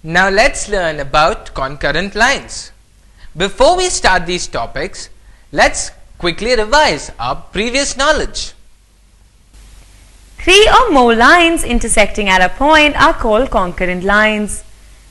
Now let's learn about concurrent lines. Before we start these topics, let's quickly revise our previous knowledge. Three or more lines intersecting at a point are called concurrent lines.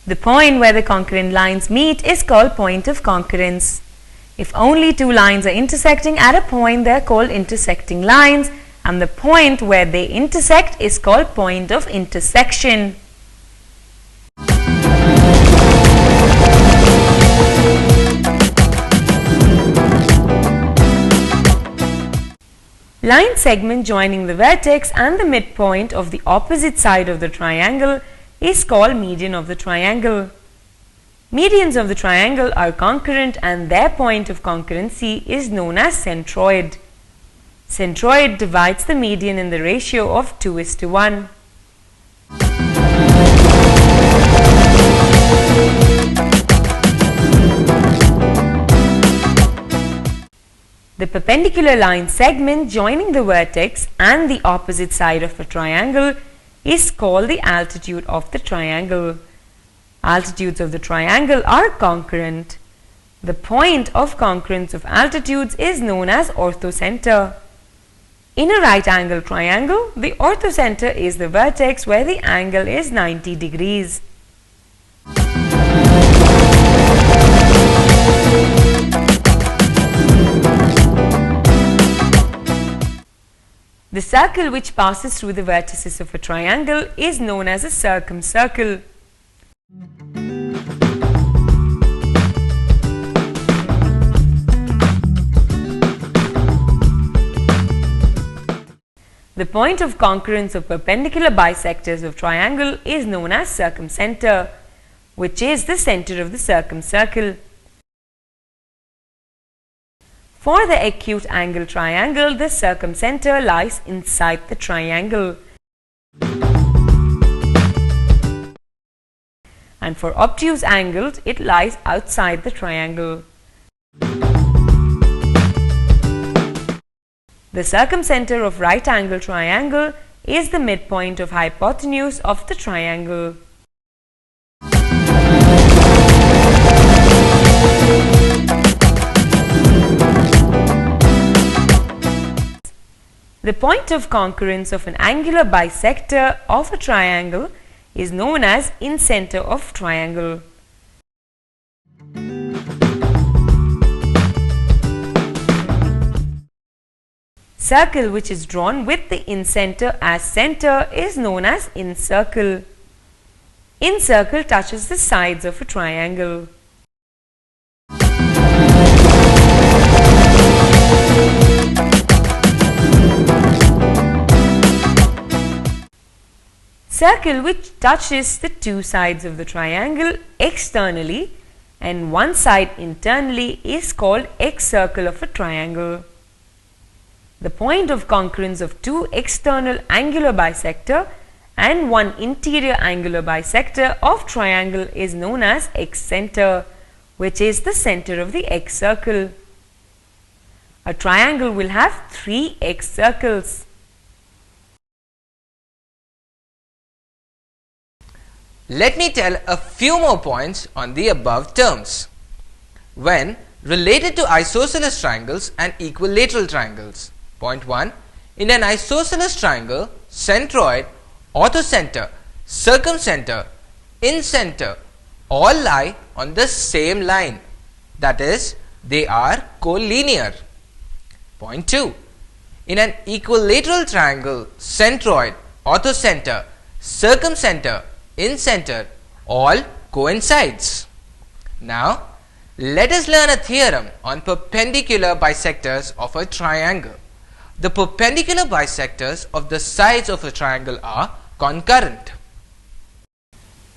The point where the concurrent lines meet is called point of concurrence. If only two lines are intersecting at a point, they are called intersecting lines, and the point where they intersect is called point of intersection. Line segment joining the vertex and the midpoint of the opposite side of the triangle is called median of the triangle. Medians of the triangle are concurrent and their point of concurrency is known as centroid. Centroid divides the median in the ratio of 2:1. The perpendicular line segment joining the vertex and the opposite side of a triangle is called the altitude of the triangle. Altitudes of the triangle are concurrent. The point of concurrence of altitudes is known as orthocenter. In a right angle triangle, the orthocenter is the vertex where the angle is 90 degrees. The circle which passes through the vertices of a triangle is known as a circumcircle. The point of concurrence of perpendicular bisectors of triangle is known as circumcenter, which is the center of the circumcircle. For the acute angle triangle, the circumcenter lies inside the triangle. And for obtuse angles, it lies outside the triangle. The circumcenter of right angle triangle is the midpoint of hypotenuse of the triangle. The point of concurrence of an angular bisector of a triangle is known as incenter of triangle. Circle which is drawn with the incenter as center is known as incircle. Incircle touches the sides of a triangle. Circle which touches the two sides of the triangle externally and one side internally is called excircle of a triangle. The point of concurrence of two external angular bisector and one interior angular bisector of triangle is known as excenter, which is the center of the excircle. A triangle will have 3 excircles. Let me tell a few more points on the above terms. When related to isosceles triangles and equilateral triangles. Point 1. In an isosceles triangle, centroid, orthocenter, circumcenter, incenter all lie on the same line. That is, they are collinear. Point 2. In an equilateral triangle, centroid, orthocenter, circumcenter, incenter all coincides. Now, let us learn a theorem on perpendicular bisectors of a triangle. The perpendicular bisectors of the sides of a triangle are concurrent.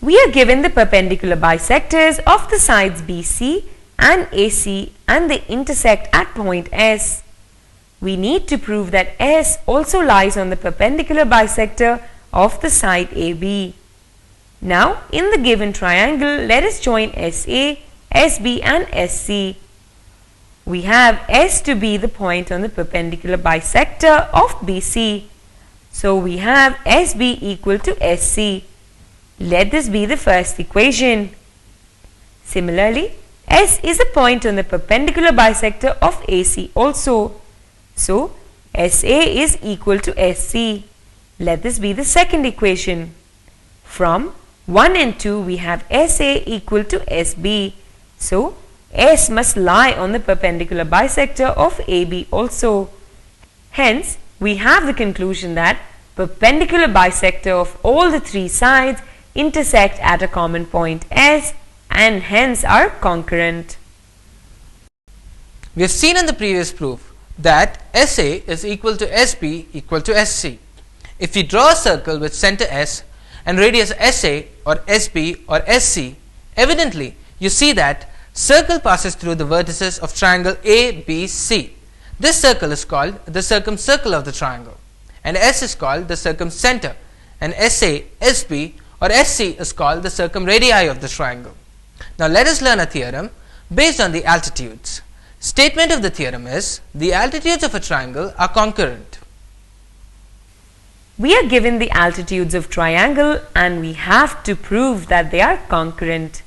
We are given the perpendicular bisectors of the sides BC and AC and they intersect at point S. We need to prove that S also lies on the perpendicular bisector of the side AB. Now, in the given triangle, let us join SA, SB and SC. We have S to be the point on the perpendicular bisector of BC. So we have SB equal to SC. Let this be the first equation. Similarly, S is a point on the perpendicular bisector of AC also. So SA is equal to SC. Let this be the second equation. From 1 and 2 we have SA equal to SB. So S must lie on the perpendicular bisector of AB also. Hence, we have the conclusion that perpendicular bisector of all the three sides intersect at a common point S and hence are concurrent. We have seen in the previous proof that SA is equal to SB equal to SC. If we draw a circle with center S and radius SA or SB or SC, evidently you see that circle passes through the vertices of triangle ABC. This circle is called the circumcircle of the triangle, and S is called the circumcenter, and SA, SB or SC is called the circumradii of the triangle. Now let us learn a theorem based on the altitudes. Statement of the theorem is the altitudes of a triangle are concurrent. We are given the altitudes of triangle and we have to prove that they are concurrent.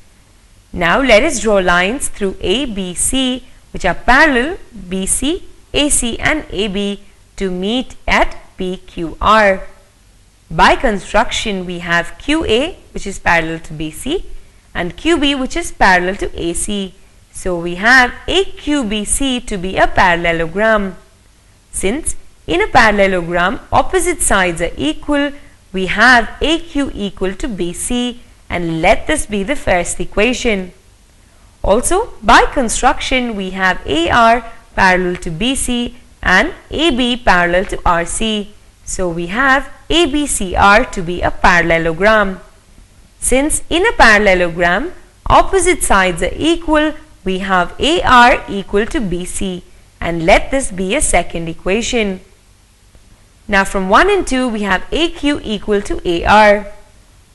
Now let us draw lines through A, B, C which are parallel BC, AC and AB to meet at PQR. By construction we have QA which is parallel to BC and QB which is parallel to AC. So we have AQBC to be a parallelogram. Since in a parallelogram opposite sides are equal, we have AQ equal to BC and let this be the first equation. Also by construction we have AR parallel to BC and AB parallel to RC. So we have ABCR to be a parallelogram. Since in a parallelogram opposite sides are equal, we have AR equal to BC and let this be a second equation. Now from 1 and 2 we have AQ equal to AR.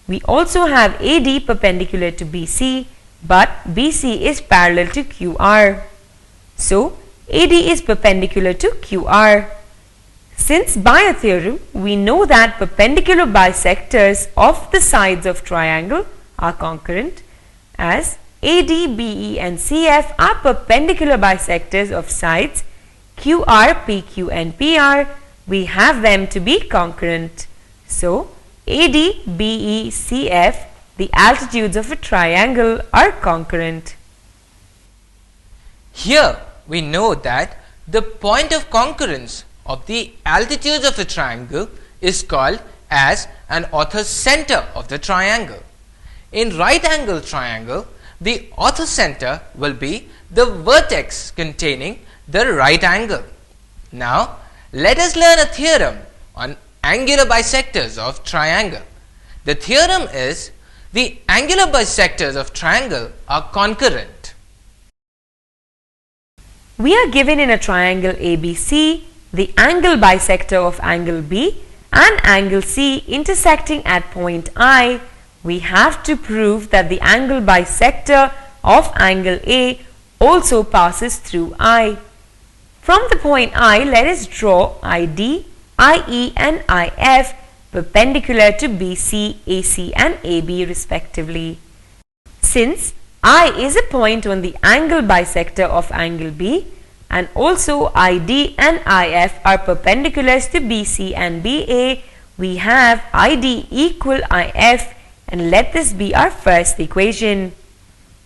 We also have AD perpendicular to BC, but BC is parallel to QR. So AD is perpendicular to QR. Since by a theorem we know that perpendicular bisectors of the sides of triangle are concurrent, as AD, BE and CF are perpendicular bisectors of sides QR, PQ and PR, we have them to be concurrent. So AD, BE, CF, the altitudes of a triangle are concurrent. Here we know that the point of concurrence of the altitudes of a triangle is called as an orthocenter of the triangle. In right angle triangle, the orthocenter will be the vertex containing the right angle. Now let us learn a theorem on angular bisectors of triangle. The theorem is the angular bisectors of triangle are concurrent. We are given in a triangle ABC the angle bisector of angle B and angle C intersecting at point I. We have to prove that the angle bisector of angle A also passes through I. From the point I, let us draw ID, IE and IF perpendicular to BC, AC and AB respectively. Since I is a point on the angle bisector of angle B and also ID and IF are perpendiculars to BC and BA, we have ID equal IF and let this be our first equation.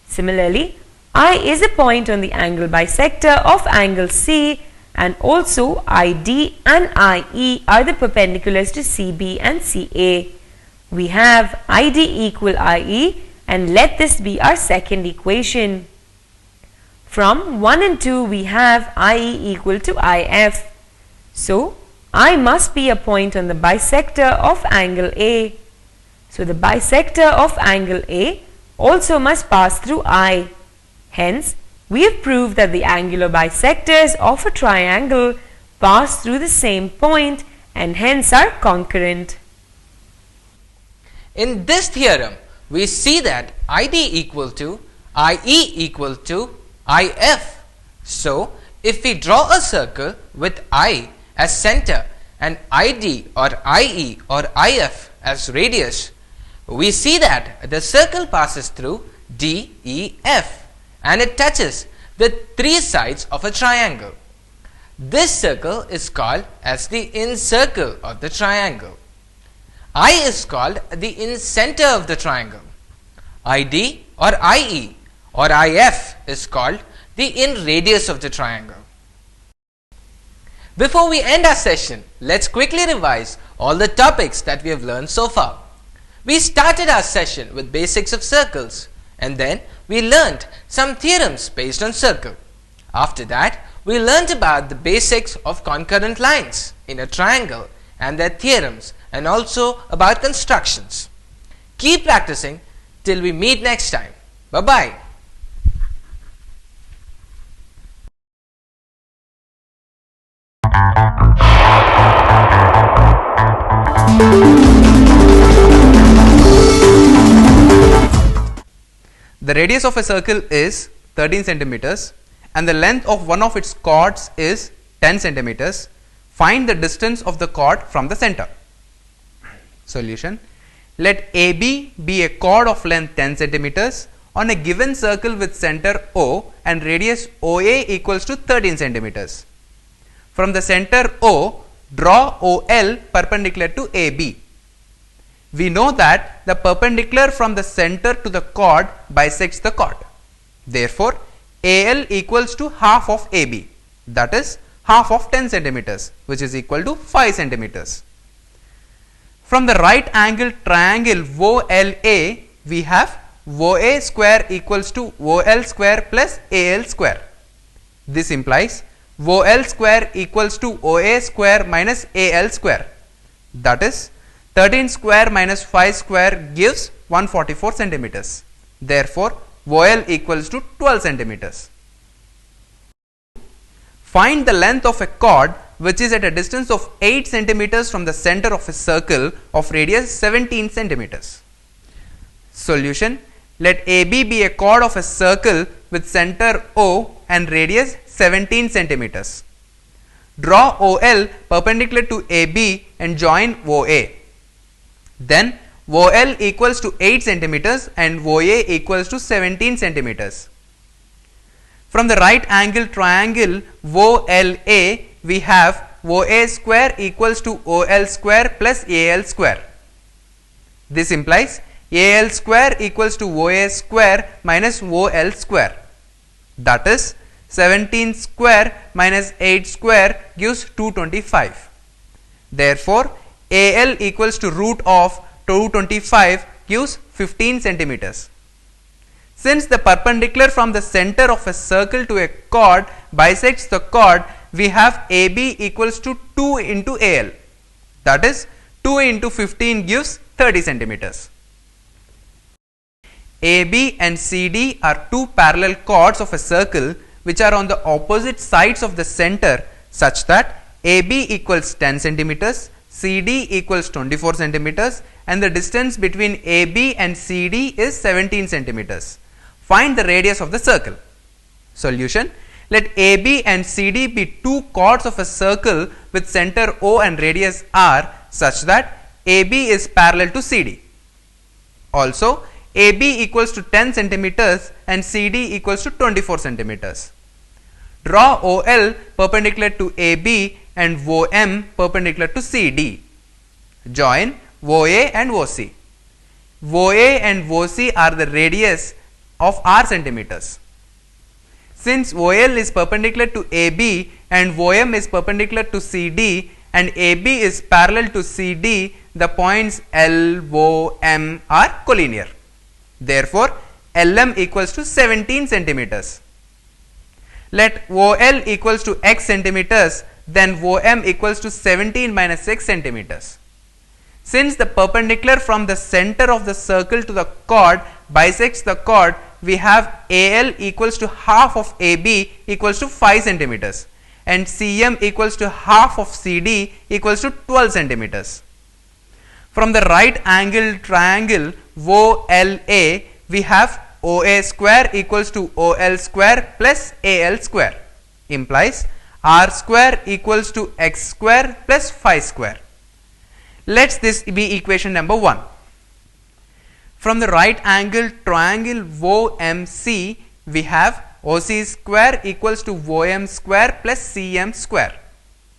Similarly, I is a point on the angle bisector of angle C and also ID and IE are the perpendiculars to CB and CA. We have ID equal IE and let this be our second equation. From 1 and 2 we have IE equal to IF. So I must be a point on the bisector of angle A. So the bisector of angle A also must pass through I. Hence, we have proved that the angular bisectors of a triangle pass through the same point and hence are concurrent. In this theorem, we see that ID equal to IE equal to IF. So, if we draw a circle with I as center and ID or IE or IF as radius, we see that the circle passes through DEF and it touches the three sides of a triangle. This circle is called as the incircle of the triangle. I is called the incenter of the triangle. ID or IE or IF is called the inradius of the triangle. Before we end our session, let's quickly revise all the topics that we have learned so far. We started our session with basics of circles, and then we learned some theorems based on circle. After that, we learned about the basics of concurrent lines in a triangle and their theorems, and also about constructions. Keep practicing till we meet next time. Bye-bye. The radius of a circle is 13 centimeters and the length of one of its chords is 10 centimeters. Find the distance of the chord from the center. Solution: let AB be a chord of length 10 centimeters on a given circle with center O and radius OA equals to 13 centimeters. From the center O, draw OL perpendicular to AB. We know that the perpendicular from the center to the chord bisects the chord. Therefore, AL equals to half of AB, that is half of 10 centimeters, which is equal to 5 centimeters. From the right angle triangle OLA, we have OA square equals to OL square plus AL square. This implies OL square equals to OA square minus AL square, that is 13 square minus 5 square gives 144 centimeters. Therefore, OL equals to 12 centimeters. Find the length of a chord which is at a distance of 8 centimeters from the center of a circle of radius 17 centimeters. Solution: let AB be a chord of a circle with center O and radius 17 centimeters. Draw OL perpendicular to AB and join OA. Then OL equals to 8 centimeters and OA equals to 17 centimeters. From the right angle triangle OLA, we have OA square equals to OL square plus AL square. This implies AL square equals to OA square minus OL square, that is 17 square minus 8 square gives 225. Therefore, AL equals to root of 225 gives 15 centimeters. Since the perpendicular from the center of a circle to a chord bisects the chord, we have AB equals to 2 into AL, that is 2 into 15 gives 30 centimeters. AB and CD are two parallel chords of a circle which are on the opposite sides of the center such that AB equals 10 centimeters, CD equals 24 centimeters and the distance between AB and CD is 17 centimeters. Find the radius of the circle. Solution: let AB and CD be two chords of a circle with center O and radius R such that AB is parallel to CD. Also, AB equals to 10 centimeters and CD equals to 24 centimeters. Draw OL perpendicular to AB and OM perpendicular to CD. Join OA and OC. OA and OC are the radius of R centimeters. Since OL is perpendicular to AB and OM is perpendicular to CD and AB is parallel to CD, the points L, O, M are collinear. Therefore, LM equals to 17 centimeters. Let OL equals to x centimeters, then OM equals to 17 minus x centimeters. Since the perpendicular from the center of the circle to the chord bisects the chord, we have AL equals to half of AB equals to 5 centimeters and CM equals to half of CD equals to 12 centimeters. From the right angle triangle OLA, we have OA square equals to OL square plus AL square, implies r square equals to x square plus phi square. Let this be equation number 1. From the right angle triangle OMC, we have OC square equals to OM square plus CM square,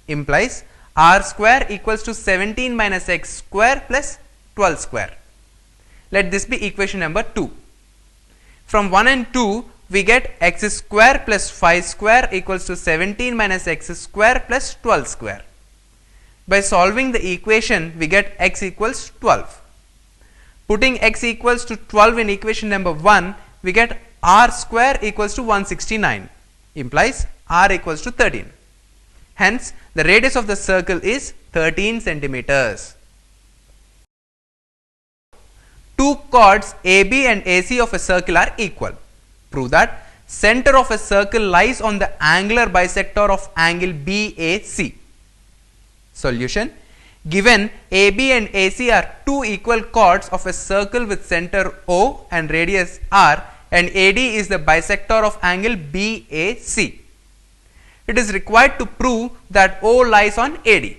implies r square equals to 17 minus x square plus 12 square. Let this be equation number 2. From 1 and 2, we get x square plus phi square equals to 17 minus x square plus 12 square. By solving the equation, we get x equals 12. Putting x equals to 12 in equation number 1, we get r square equals to 169, implies r equals to 13. Hence, the radius of the circle is 13 centimeters. Two chords AB and AC of a circle are equal. Prove that center of a circle lies on the angular bisector of angle BAC. Solution: given AB and AC are two equal chords of a circle with center O and radius R, and AD is the bisector of angle BAC. It is required to prove that O lies on AD.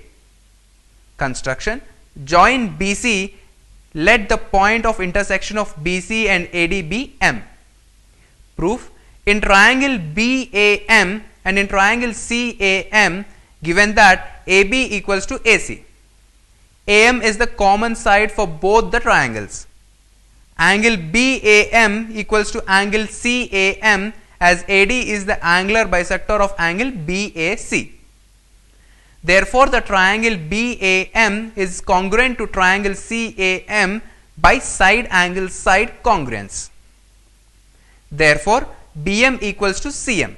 Construction: join BC, let the point of intersection of BC and AD be M. Proof: in triangle BAM and in triangle CAM, given that AB equals to AC, AM is the common side for both the triangles. Angle BAM equals to angle CAM, as AD is the angular bisector of angle BAC. Therefore, the triangle BAM is congruent to triangle CAM by side angle side congruence. Therefore, BM equals to CM.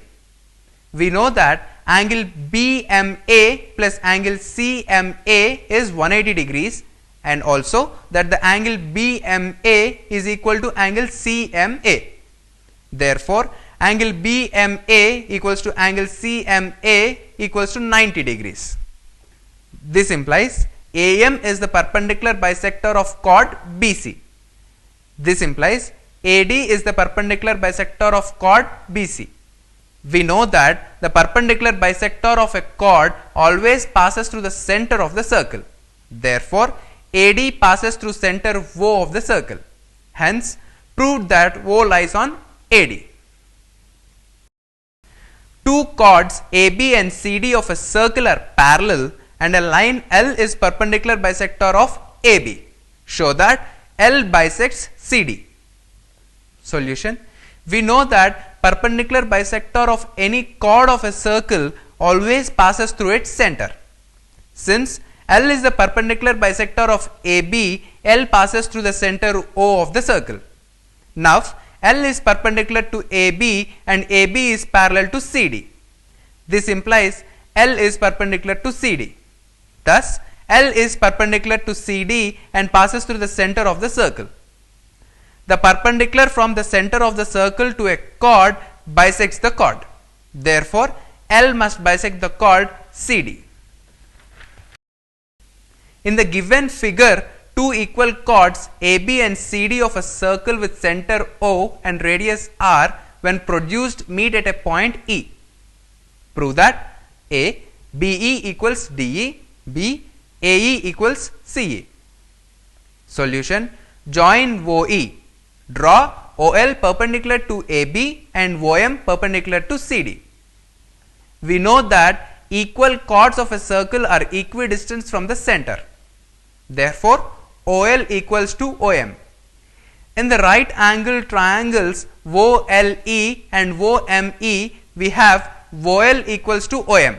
We know that angle BMA plus angle CMA is 180 degrees, and also that the angle BMA is equal to angle CMA. Therefore, angle BMA equals to angle CMA equals to 90 degrees. This implies AM is the perpendicular bisector of chord BC. This implies AD is the perpendicular bisector of chord BC. We know that the perpendicular bisector of a chord always passes through the center of the circle. Therefore, AD passes through center O of the circle. Hence, proved that O lies on AD. Two chords AB and CD of a circle are parallel, and a line L is perpendicular bisector of AB. Show that L bisects CD. Solution: we know that perpendicular bisector of any chord of a circle always passes through its center. Since L is the perpendicular bisector of AB, L passes through the center O of the circle. Now, L is perpendicular to AB and AB is parallel to CD. This implies L is perpendicular to CD. Thus, L is perpendicular to CD and passes through the center of the circle. The perpendicular from the center of the circle to a chord bisects the chord. Therefore, L must bisect the chord CD. In the given figure, two equal chords AB and CD of a circle with center O and radius R, when produced, meet at a point E. Prove that A, BE equals DE, B, AE equals CE. Solution: join OE. Draw OL perpendicular to AB and OM perpendicular to CD. We know that equal chords of a circle are equidistant from the center. Therefore, OL equals to OM. In the right angle triangles OLE and OME, we have OL equals to OM.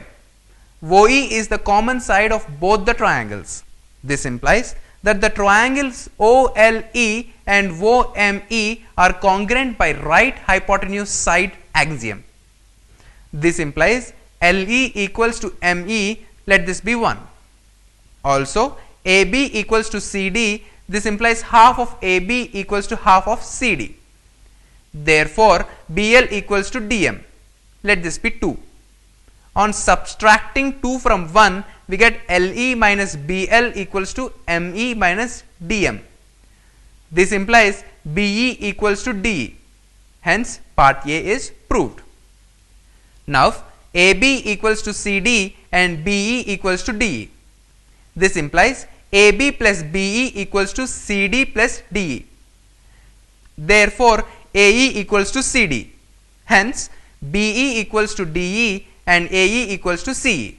OE is the common side of both the triangles. This implies that the triangles OLE and OME are congruent by right hypotenuse side axiom. This implies LE equals to ME. Let this be 1. Also, AB equals to CD. This implies half of AB equals to half of CD. Therefore, BL equals to DM. Let this be 2. On subtracting 2 from 1, we get LE minus BL equals to ME minus DM. This implies BE equals to DE. Hence, part A is proved. Now, AB equals to CD and BE equals to DE. This implies AB plus BE equals to CD plus DE. Therefore, AE equals to CD. Hence, BE equals to DE and AE equals to CE.